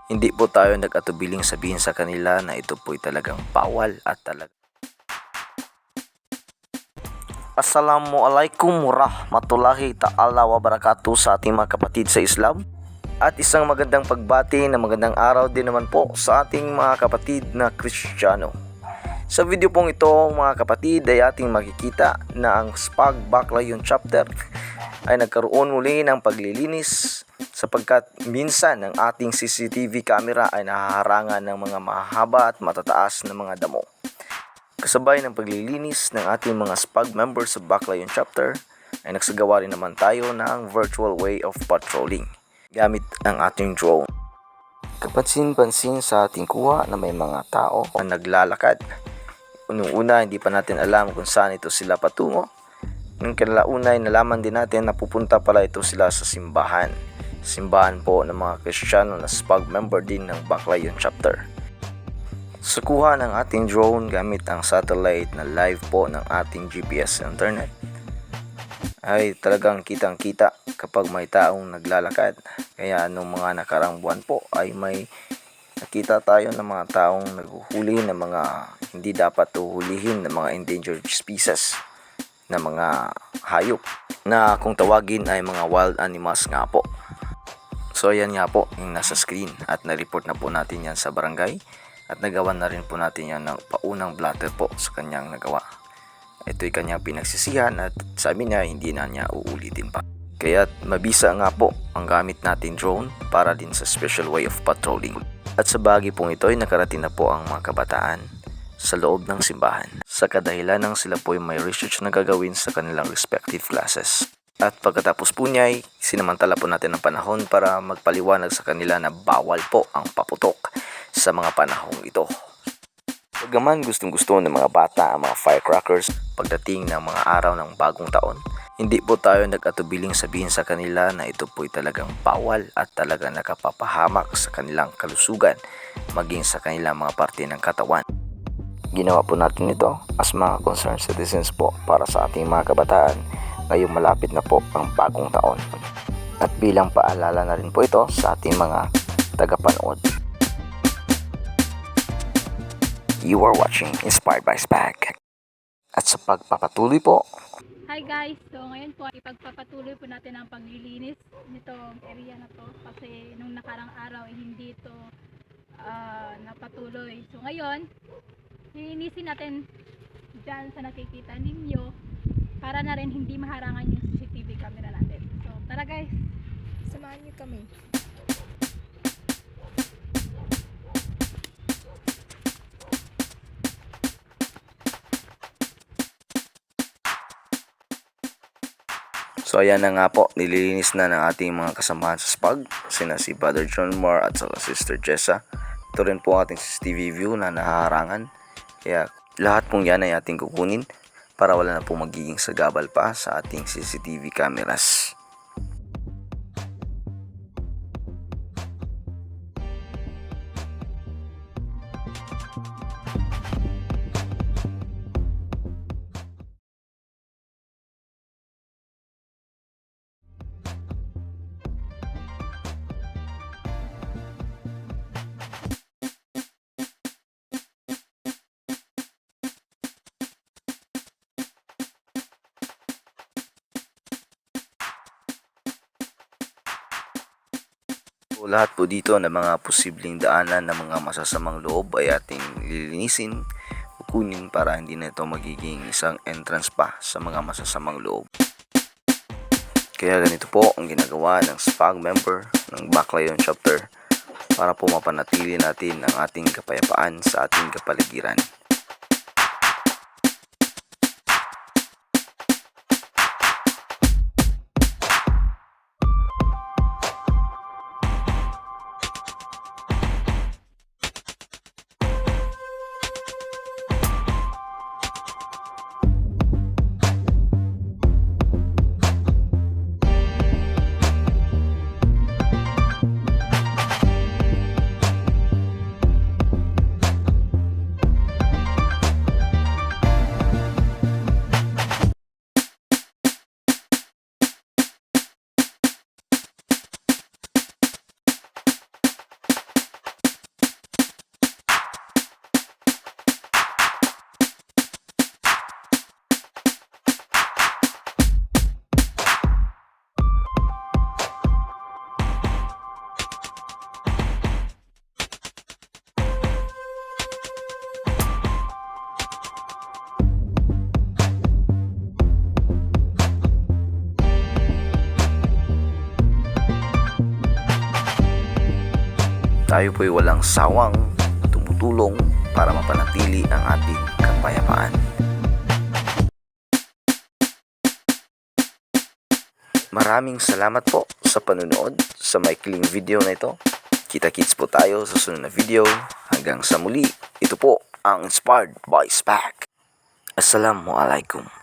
Hindi po tayo nag-atubiling sabihin sa kanila na ito po'y talagang bawal at talaga. Assalamualaikum warahmatullahi ta'ala wabarakatuh sa ating mga kapatid sa Islam. At isang magandang pagbati na magandang araw din naman po sa ating mga kapatid na Kristiyano. Sa video pong ito mga kapatid ay ating makikita na ang SPAG Baclayon chapter ay nagkaroon muli ng paglilinis sapagkat minsan ang ating CCTV camera ay nahaharangan ng mga mahaba at matataas na mga damo. Kasabay ng paglilinis ng ating mga SPAG members sa Baclayon chapter ay nagsagawa rin naman tayo ng virtual way of patrolling gamit ang ating drone. Kapansin-pansin sa ating kuha na may mga tao na naglalakad. Unang-una hindi pa natin alam kung saan ito sila patungo. Nung kinalauna ay nalaman din natin na pupunta pala ito sila sa simbahan. Simbahan po ng mga Kristiyano na SPAG member din ng Baclayon chapter. Sa kuha ng ating drone gamit ang satellite na live po ng ating GPS internet ay talagang kitang-kita kapag may taong naglalakad. Kaya nung mga nakarang buwan po ay may nakita tayo ng mga taong naghuhuli ng mga hindi dapat huhulihin ng mga endangered species na mga hayop na kung tawagin ay mga wild animals nga po. So ayan nga po yung nasa screen at na-report na po natin yan sa barangay at nagawa na rin po natin yan ng paunang blatter po sa kanyang nagawa. Ito'y kanyang pinagsisihan at sabi niya hindi na niya uulitin pa. Kaya mabisa nga po ang gamit natin drone para din sa special way of patrolling. At sa bagay pong ito ay nakarating na po ang mga kabataan sa loob ng simbahan sa kadahilan ng sila po ay may research na gagawin sa kanilang respective classes. At pagkatapos po niya ay sinamantala po natin ang panahon para magpaliwanag sa kanila na bawal po ang paputok sa mga panahong ito. Bagaman gustong-gusto ng mga bata ang mga firecrackers pagdating ng mga araw ng bagong taon, hindi po tayo nag-atubiling sabihin sa kanila na ito po'y talagang bawal at talagang nakapapahamak sa kanilang kalusugan maging sa kanilang mga parte ng katawan. Ginawa po natin ito as mga concerned citizens po para sa ating mga kabataan ngayong malapit na po ang bagong taon. At bilang paalala na rin po ito sa ating mga tagapanood. You are watching Inspired by SPAG. At sa pagpapatuloy po. Hi guys! So ngayon po ipagpapatuloy po natin ang paglilinis nitong area na to kasi nung nakarang araw ay hindi ito napatuloy. So ngayon, lilinisin natin dyan sa nakikita ninyo para na rin hindi maharangan yung CCTV camera natin. So tara guys, samahan niyo kami. So ayan na nga po, nililinis na ng ating mga kasamahan sa SPAG, sina si Brother John Moore at sa Sister Jessa. Ito rin po ating CCTV view na nahaharangan. Kaya lahat pong yan ay ating kukunin para wala na po magiging sagabal pa sa ating CCTV cameras. Lahat po dito na mga posibleng daanan ng mga masasamang loob ay ating lilinisin, kukunin para hindi na ito magiging isang entrance pa sa mga masasamang loob. Kaya ganito po ang ginagawa ng SPAG member ng Baclayon chapter para po mapanatili natin ang ating kapayapaan sa ating kapaligiran. tayo po'y walang sawang tumutulong para mapanatili ang ating kapayapaan. Maraming salamat po sa panunood sa maikling video na ito. Kita-kits po tayo sa sunod na video. Hanggang sa muli, ito po ang Inspired by SPAC. Assalamualaikum.